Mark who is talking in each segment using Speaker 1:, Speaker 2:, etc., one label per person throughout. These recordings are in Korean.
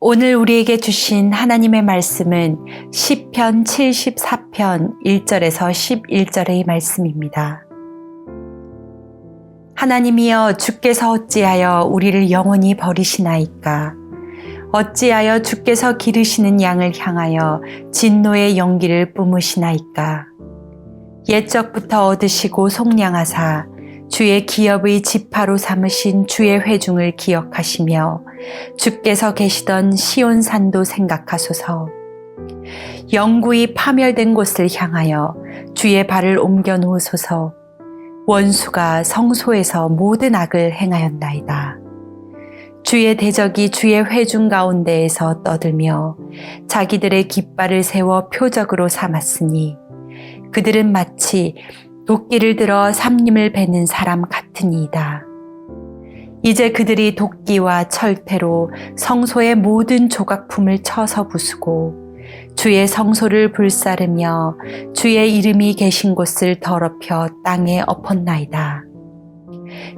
Speaker 1: 오늘 우리에게 주신 하나님의 말씀은 시편 74편 1절에서 11절의 말씀입니다. 하나님이여, 주께서 어찌하여 우리를 영원히 버리시나이까? 어찌하여 주께서 기르시는 양을 향하여 진노의 연기를 뿜으시나이까? 옛적부터 얻으시고 속량하사 주의 기업의 지파로 삼으신 주의 회중을 기억하시며 주께서 계시던 시온산도 생각하소서. 영구히 파멸된 곳을 향하여 주의 발을 옮겨 놓으소서. 원수가 성소에서 모든 악을 행하였나이다. 주의 대적이 주의 회중 가운데에서 떠들며 자기들의 깃발을 세워 표적으로 삼았으니 그들은 마치 도끼를 들어 삼림을 베는 사람 같으니이다. 이제 그들이 도끼와 철퇴로 성소의 모든 조각품을 쳐서 부수고 주의 성소를 불사르며 주의 이름이 계신 곳을 더럽혀 땅에 엎었나이다.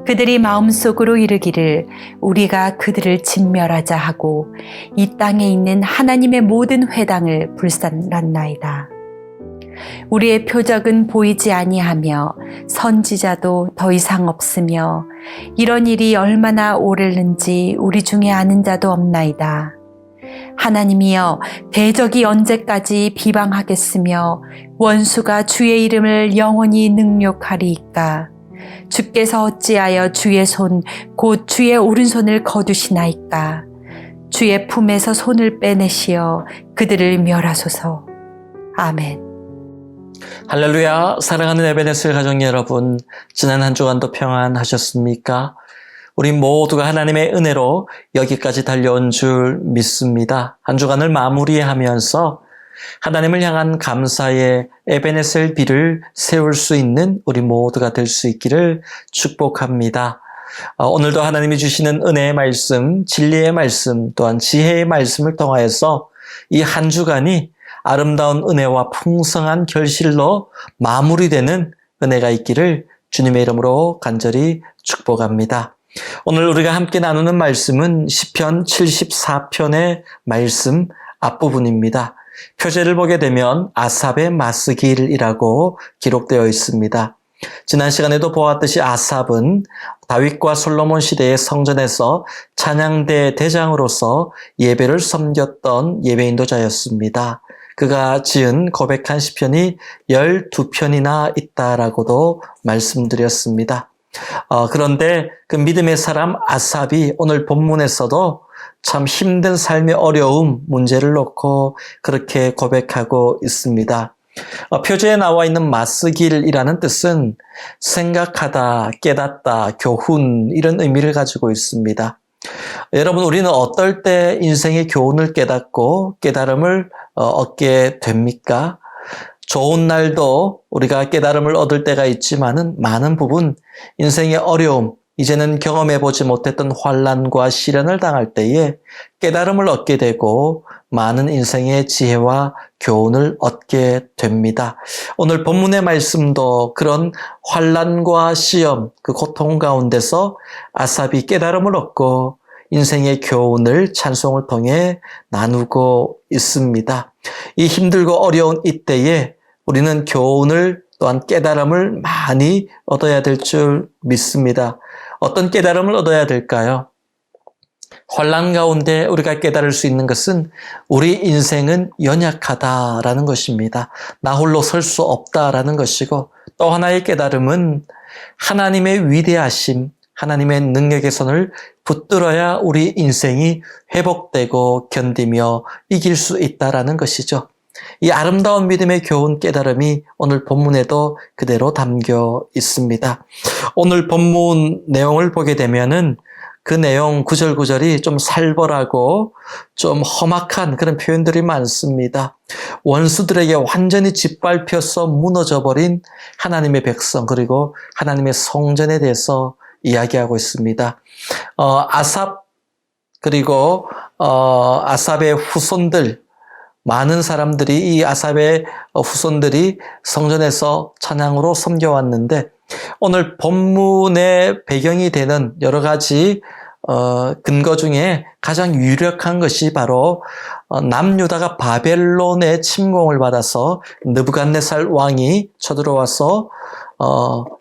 Speaker 1: 그들이 마음속으로 이르기를 우리가 그들을 진멸하자 하고 이 땅에 있는 하나님의 모든 회당을 불살랐나이다. 우리의 표적은 보이지 아니하며 선지자도 더 이상 없으며 이런 일이 얼마나 오래는지 우리 중에 아는 자도 없나이다. 하나님이여, 대적이 언제까지 비방하겠으며 원수가 주의 이름을 영원히 능욕하리이까? 주께서 어찌하여 주의 손 곧 주의 오른손을 거두시나이까? 주의 품에서 손을 빼내시어 그들을 멸하소서. 아멘.
Speaker 2: 할렐루야. 사랑하는 에베네셀 가족 여러분, 지난 한 주간도 평안하셨습니까? 우리 모두가 하나님의 은혜로 여기까지 달려온 줄 믿습니다. 한 주간을 마무리하면서 하나님을 향한 감사의 에베네셀 비를 세울 수 있는 우리 모두가 될 수 있기를 축복합니다. 오늘도 하나님이 주시는 은혜의 말씀, 진리의 말씀, 또한 지혜의 말씀을 통하여서 이 한 주간이 아름다운 은혜와 풍성한 결실로 마무리되는 은혜가 있기를 주님의 이름으로 간절히 축복합니다. 오늘 우리가 함께 나누는 말씀은 시편 74편의 말씀 앞부분입니다. 표제를 보게 되면 아삽의 마스길이라고 기록되어 있습니다. 지난 시간에도 보았듯이 아삽은 다윗과 솔로몬 시대의 성전에서 찬양대 대장으로서 예배를 섬겼던 예배인도자였습니다. 그가 지은 고백한 시편이 12편이나 있다라고도 말씀드렸습니다. 그런데 그 믿음의 사람 아삽이 오늘 본문에서도 참 힘든 삶의 어려움, 문제를 놓고 그렇게 고백하고 있습니다. 표제에 나와 있는 마스길이라는 뜻은 생각하다, 깨닫다, 교훈 이런 의미를 가지고 있습니다. 여러분, 우리는 어떨 때 인생의 교훈을 깨닫고 깨달음을 얻게 됩니까? 좋은 날도 우리가 깨달음을 얻을 때가 있지만은 많은 부분 인생의 어려움, 이제는 경험해보지 못했던 환난과 시련을 당할 때에 깨달음을 얻게 되고 많은 인생의 지혜와 교훈을 얻게 됩니다. 오늘 본문의 말씀도 그런 환난과 시험, 그 고통 가운데서 아삽이 깨달음을 얻고 인생의 교훈을 찬송을 통해 나누고 있습니다. 이 힘들고 어려운 이때에 우리는 교훈을 또한 깨달음을 많이 얻어야 될 줄 믿습니다. 어떤 깨달음을 얻어야 될까요? 환난 가운데 우리가 깨달을 수 있는 것은 우리 인생은 연약하다라는 것입니다. 나 홀로 설 수 없다라는 것이고, 또 하나의 깨달음은 하나님의 위대하심, 하나님의 능력의 손을 붙들어야 우리 인생이 회복되고 견디며 이길 수 있다라는 것이죠. 이 아름다운 믿음의 교훈 깨달음이 오늘 본문에도 그대로 담겨 있습니다. 오늘 본문 내용을 보게 되면은 그 내용 구절구절이 좀 살벌하고 좀 험악한 그런 표현들이 많습니다. 원수들에게 완전히 짓밟혀서 무너져버린 하나님의 백성, 그리고 하나님의 성전에 대해서 이야기하고 있습니다. 아삽, 그리고 아삽의 후손들, 많은 사람들이 이 아삽의 후손들이 성전에서 찬양으로 섬겨왔는데 오늘 본문의 배경이 되는 여러 가지 근거 중에 가장 유력한 것이 바로 남유다가 바벨론의 침공을 받아서 느부갓네살 왕이 쳐들어와서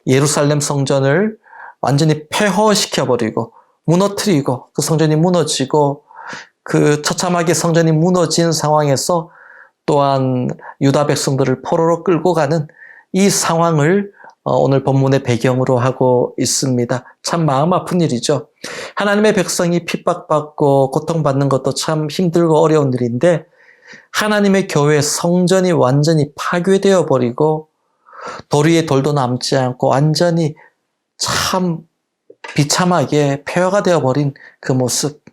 Speaker 2: 예루살렘 성전을 완전히 폐허시켜버리고 무너뜨리고 그 성전이 무너지고 그 처참하게 성전이 무너진 상황에서 또한 유다 백성들을 포로로 끌고 가는 이 상황을 오늘 본문의 배경으로 하고 있습니다. 참 마음 아픈 일이죠. 하나님의 백성이 핍박받고 고통받는 것도 참 힘들고 어려운 일인데 하나님의 교회 성전이 완전히 파괴되어 버리고 돌 위에 돌도 남지 않고 완전히 참 비참하게 폐허가 되어버린 그 모습.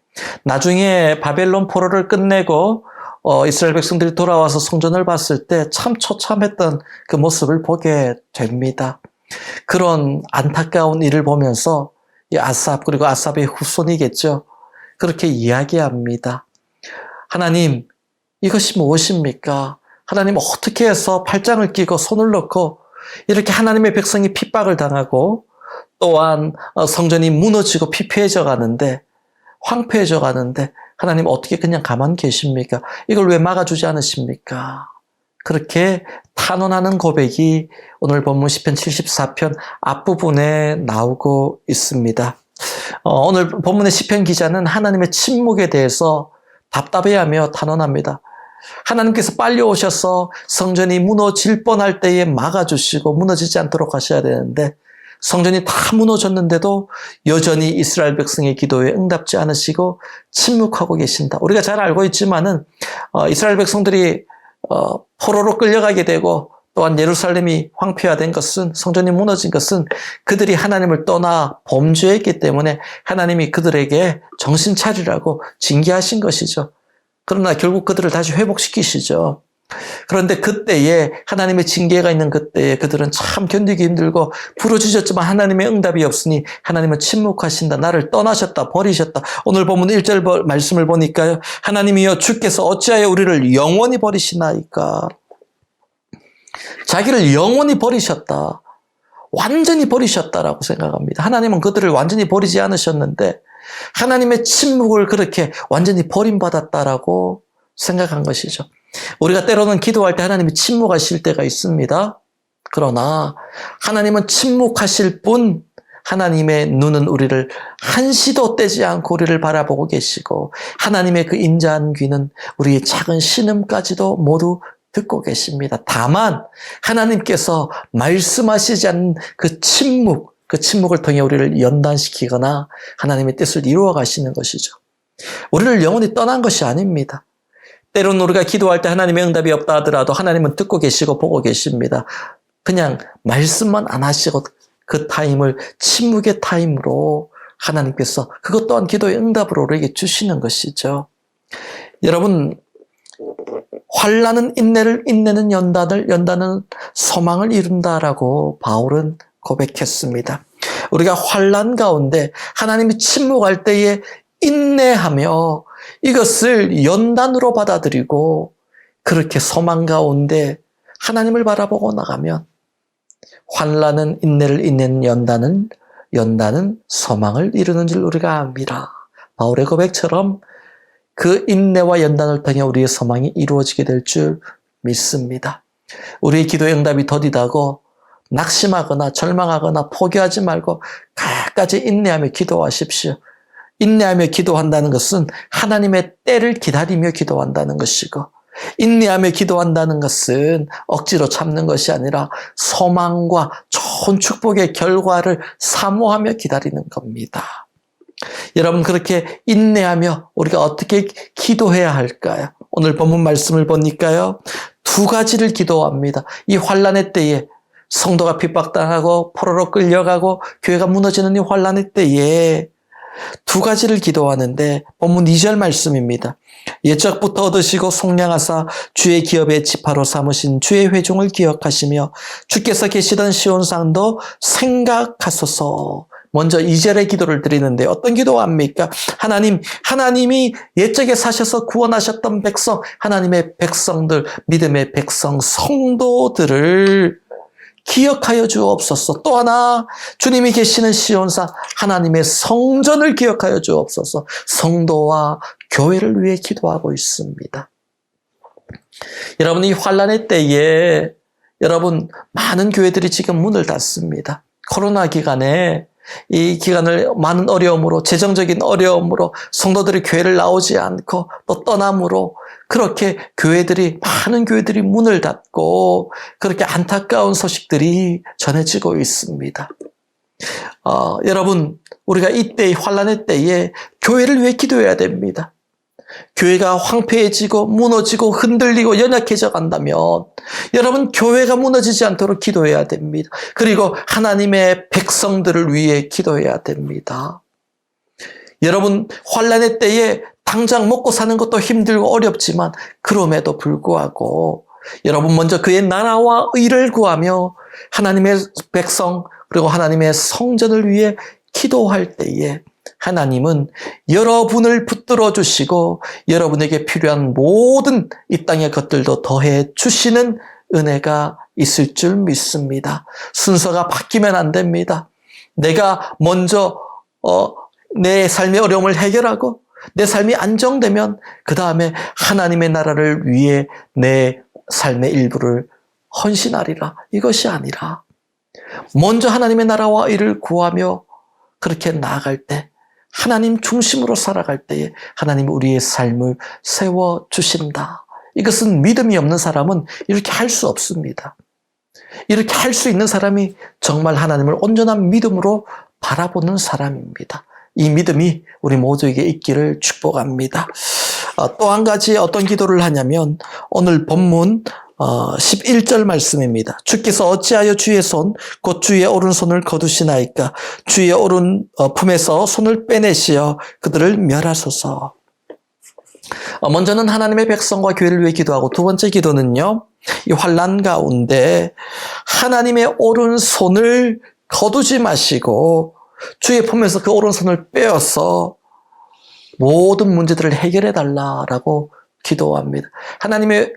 Speaker 2: 나중에 바벨론 포로를 끝내고 이스라엘 백성들이 돌아와서 성전을 봤을 때 참 처참했던 그 모습을 보게 됩니다. 그런 안타까운 일을 보면서 이 아삽 그리고 아삽의 후손이겠죠. 그렇게 이야기합니다. 하나님, 이것이 무엇입니까? 하나님 어떻게 해서 팔짱을 끼고 손을 넣고 이렇게 하나님의 백성이 핍박을 당하고 또한 성전이 무너지고 피폐해져 가는데 황폐해져 가는데 하나님 어떻게 그냥 가만 계십니까? 이걸 왜 막아주지 않으십니까? 그렇게 탄원하는 고백이 오늘 본문 시편 74편 앞부분에 나오고 있습니다. 오늘 본문의 시편 기자는 하나님의 침묵에 대해서 답답해하며 탄원합니다. 하나님께서 빨리 오셔서 성전이 무너질 뻔할 때에 막아주시고 무너지지 않도록 하셔야 되는데 성전이 다 무너졌는데도 여전히 이스라엘 백성의 기도에 응답지 않으시고 침묵하고 계신다. 우리가 잘 알고 있지만은 이스라엘 백성들이 포로로 끌려가게 되고 또한 예루살렘이 황폐화된 것은 성전이 무너진 것은 그들이 하나님을 떠나 범죄했기 때문에 하나님이 그들에게 정신 차리라고 징계하신 것이죠. 그러나 결국 그들을 다시 회복시키시죠. 그런데 그때에 하나님의 징계가 있는 그때에 그들은 참 견디기 힘들고 부르짖었지만 하나님의 응답이 없으니 하나님은 침묵하신다. 나를 떠나셨다. 버리셨다. 오늘 본문 1절 말씀을 보니까요. 하나님이여 주께서 어찌하여 우리를 영원히 버리시나이까. 자기를 영원히 버리셨다. 완전히 버리셨다라고 생각합니다. 하나님은 그들을 완전히 버리지 않으셨는데 하나님의 침묵을 그렇게 완전히 버림받았다라고 생각한 것이죠. 우리가 때로는 기도할 때 하나님이 침묵하실 때가 있습니다. 그러나 하나님은 침묵하실 뿐 하나님의 눈은 우리를 한시도 떼지 않고 우리를 바라보고 계시고 하나님의 그 인자한 귀는 우리의 작은 신음까지도 모두 듣고 계십니다. 다만 하나님께서 말씀하시지 않는 그 침묵을 통해 우리를 연단시키거나 하나님의 뜻을 이루어 가시는 것이죠. 우리를 영원히 떠난 것이 아닙니다. 때로는 우리가 기도할 때 하나님의 응답이 없다 하더라도 하나님은 듣고 계시고 보고 계십니다. 그냥 말씀만 안 하시고 그 타임을 침묵의 타임으로 하나님께서 그것 또한 기도의 응답으로 우리에게 주시는 것이죠. 여러분, 환난은 인내를, 인내는 연단을, 연단은 소망을 이룬다라고 바울은 고백했습니다. 우리가 환난 가운데 하나님이 침묵할 때에 인내하며 이것을 연단으로 받아들이고 그렇게 소망 가운데 하나님을 바라보고 나가면 환난은 인내를 잇는 연단은 소망을 이루는 줄 우리가 압니다. 바울의 고백처럼 그 인내와 연단을 통해 우리의 소망이 이루어지게 될 줄 믿습니다. 우리의 기도의 응답이 더디다고 낙심하거나 절망하거나 포기하지 말고 끝까지 인내하며 기도하십시오. 인내하며 기도한다는 것은 하나님의 때를 기다리며 기도한다는 것이고 인내하며 기도한다는 것은 억지로 참는 것이 아니라 소망과 좋은 축복의 결과를 사모하며 기다리는 겁니다. 여러분, 그렇게 인내하며 우리가 어떻게 기도해야 할까요? 오늘 본문 말씀을 보니까요. 두 가지를 기도합니다. 이 환난의 때에 성도가 핍박당하고 포로로 끌려가고 교회가 무너지는 이 환난의 때에 두 가지를 기도하는데 본문 2절 말씀입니다. 옛적부터 얻으시고 속량하사 주의 기업의 지파로 삼으신 주의 회중을 기억하시며 주께서 계시던 시온산도 생각하소서. 먼저 2절의 기도를 드리는데 어떤 기도합니까? 하나님이 옛적에 사셔서 구원하셨던 백성, 하나님의 백성들, 믿음의 백성, 성도들을 기억하여 주옵소서. 또 하나 주님이 계시는 시온산 하나님의 성전을 기억하여 주옵소서. 성도와 교회를 위해 기도하고 있습니다. 여러분, 이 환난의 때에 여러분 많은 교회들이 지금 문을 닫습니다. 코로나 기간에 이 기간을 많은 어려움으로, 재정적인 어려움으로 성도들이 교회를 나오지 않고 또 떠남으로 그렇게 많은 교회들이 문을 닫고 그렇게 안타까운 소식들이 전해지고 있습니다. 여러분, 우리가 이때 환난의 때에 교회를 위해 기도해야 됩니다. 교회가 황폐해지고 무너지고 흔들리고 연약해져 간다면 여러분, 교회가 무너지지 않도록 기도해야 됩니다. 그리고 하나님의 백성들을 위해 기도해야 됩니다. 여러분, 환난의 때에 당장 먹고 사는 것도 힘들고 어렵지만 그럼에도 불구하고 여러분 먼저 그의 나라와 의를 구하며 하나님의 백성 그리고 하나님의 성전을 위해 기도할 때에 하나님은 여러분을 붙들어 주시고 여러분에게 필요한 모든 이 땅의 것들도 더해 주시는 은혜가 있을 줄 믿습니다. 순서가 바뀌면 안 됩니다. 내가 먼저 내 삶의 어려움을 해결하고 내 삶이 안정되면 그 다음에 하나님의 나라를 위해 내 삶의 일부를 헌신하리라. 이것이 아니라 먼저 하나님의 나라와 의를 구하며 그렇게 나아갈 때 하나님 중심으로 살아갈 때에 하나님 우리의 삶을 세워주신다. 이것은 믿음이 없는 사람은 이렇게 할 수 없습니다. 이렇게 할 수 있는 사람이 정말 하나님을 온전한 믿음으로 바라보는 사람입니다. 이 믿음이 우리 모두에게 있기를 축복합니다. 또 한 가지 어떤 기도를 하냐면 오늘 본문 11절 말씀입니다. 주께서 어찌하여 주의 손 곧 주의 오른손을 거두시나이까 주의 오른 품에서 손을 빼내시어 그들을 멸하소서. 먼저는 하나님의 백성과 교회를 위해 기도하고 두 번째 기도는요, 이 환난 가운데 하나님의 오른손을 거두지 마시고 주의 품에서 그 오른손을 빼어서 모든 문제들을 해결해 달라라고 기도합니다. 하나님의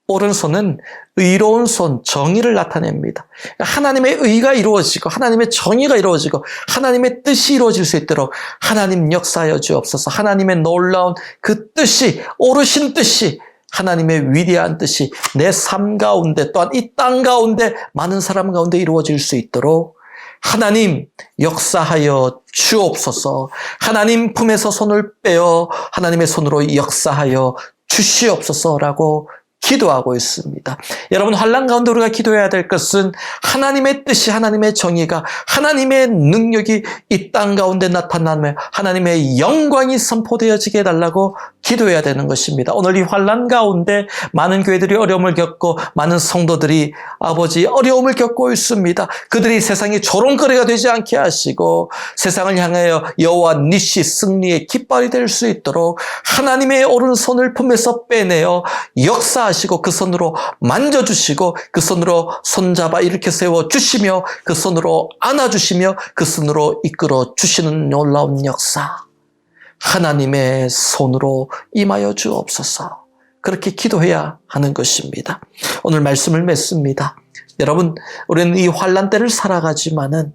Speaker 2: 오른손은 의로운 손, 정의를 나타냅니다. 하나님의 의가 이루어지고 하나님의 정의가 이루어지고 하나님의 뜻이 이루어질 수 있도록 하나님 역사하여 주옵소서. 하나님의 놀라운 그 뜻이, 오르신 뜻이, 하나님의 위대한 뜻이 내 삶 가운데 또한 이 땅 가운데 많은 사람 가운데 이루어질 수 있도록 하나님 역사하여 주옵소서. 하나님 품에서 손을 빼어 하나님의 손으로 역사하여 주시옵소서라고 기도하고 있습니다. 여러분, 환난 가운데 우리가 기도해야 될 것은 하나님의 뜻이, 하나님의 정의가, 하나님의 능력이 이 땅 가운데 나타나며 하나님의 영광이 선포되어지게 해달라고 기도해야 되는 것입니다. 오늘 이 환난 가운데 많은 교회들이 어려움을 겪고 많은 성도들이 어려움을 겪고 있습니다. 그들이 세상이 조롱거리가 되지 않게 하시고 세상을 향하여 여호와 니시 승리의 깃발이 될 수 있도록 하나님의 오른손을 품에서 빼내어 역사하시고 그 손으로 만져주시고 그 손으로 손잡아 일으켜 세워주시며 그 손으로 안아주시며 그 손으로 이끌어 주시는 놀라운 역사, 하나님의 손으로 임하여 주옵소서. 그렇게 기도해야 하는 것입니다. 오늘 말씀을 맺습니다. 여러분, 우리는 이 환난 때를 살아가지만은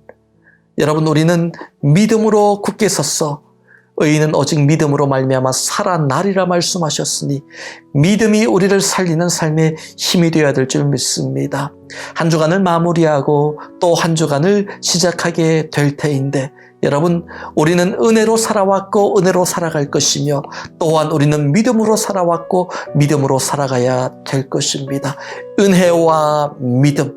Speaker 2: 여러분, 우리는 믿음으로 굳게 섰어 의인은 오직 믿음으로 말미암아 살아나리라 말씀하셨으니 믿음이 우리를 살리는 삶의 힘이 되어야 될 줄 믿습니다. 한 주간을 마무리하고 또 한 주간을 시작하게 될 테인데 여러분, 우리는 은혜로 살아왔고 은혜로 살아갈 것이며 또한 우리는 믿음으로 살아왔고 믿음으로 살아가야 될 것입니다. 은혜와 믿음,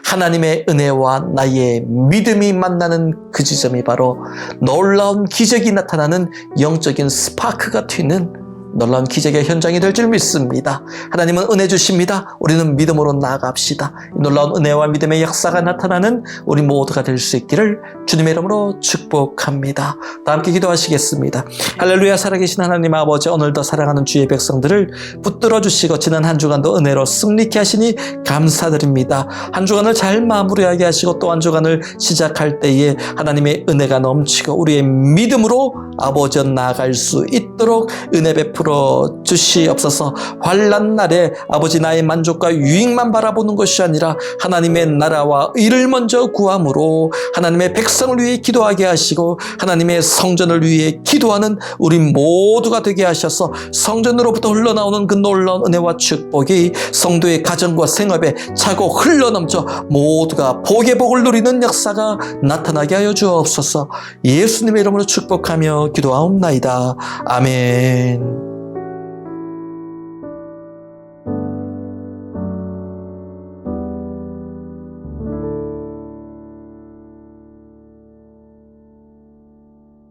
Speaker 2: 하나님의 은혜와 나의 믿음이 만나는 그 지점이 바로 놀라운 기적이 나타나는 영적인 스파크가 튀는 놀라운 기적의 현장이 될 줄 믿습니다. 하나님은 은혜 주십니다. 우리는 믿음으로 나아갑시다. 놀라운 은혜와 믿음의 역사가 나타나는 우리 모두가 될 수 있기를 주님의 이름으로 축복합니다. 다 함께 기도하시겠습니다. 할렐루야. 살아계신 하나님 아버지, 오늘도 사랑하는 주의 백성들을 붙들어 주시고 지난 한 주간도 은혜로 승리케 하시니 감사드립니다. 한 주간을 잘 마무리하게 하시고 또 한 주간을 시작할 때에 하나님의 은혜가 넘치고 우리의 믿음으로 아버지 나아갈 수 있도록 있도록 은혜 베풀어 주시옵소서. 환난 날에 아버지 나의 만족과 유익만 바라보는 것이 아니라 하나님의 나라와 의를 먼저 구함으로 하나님의 백성을 위해 기도하게 하시고 하나님의 성전을 위해 기도하는 우리 모두가 되게 하셔서 성전으로부터 흘러나오는 그 놀라운 은혜와 축복이 성도의 가정과 생업에 차고 흘러넘쳐 모두가 복의 복을 누리는 역사가 나타나게 하여 주옵소서. 예수님의 이름으로 축복하며 기도하옵나이다. 아멘.